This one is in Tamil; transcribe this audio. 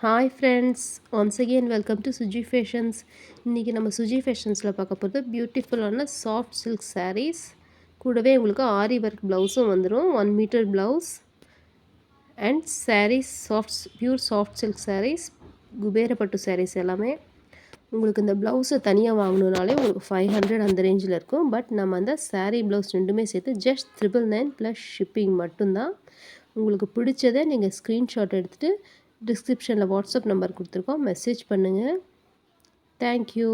Hi friends, once again welcome to Suji fashions. இன்றைக்கி நம்ம சுஜி ஃபேஷன்ஸில் பார்க்க போகிறது பியூட்டிஃபுல்லான சாஃப்ட் சில்க் சாரீஸ். கூடவே உங்களுக்கு ஆரி ஒர்க் ப்ளவுஸும் வந்துடும், 1 metre blouse and sarees pure soft silk sarees, குபேரப்பட்டு சாரீஸ் எல்லாமே. உங்களுக்கு இந்த ப்ளவுஸை தனியாக வாங்கணுனாலே உங்களுக்கு 500 அந்த ரேஞ்சில் இருக்கும். பட் நம்ம அந்த சாரீ ப்ளவுஸ் ரெண்டுமே சேர்த்து ஜஸ்ட் 999 ப்ளஸ் ஷிப்பிங் மட்டும்தான். உங்களுக்கு பிடிச்சதை நீங்கள் ஸ்க்ரீன்ஷாட் எடுத்துகிட்டு டிஸ்கிரிப்ஷனில் வாட்ஸ்அப் நம்பர் கொடுத்துருக்கோம், மெசேஜ் பண்ணுங்கள். தேங்க்யூ.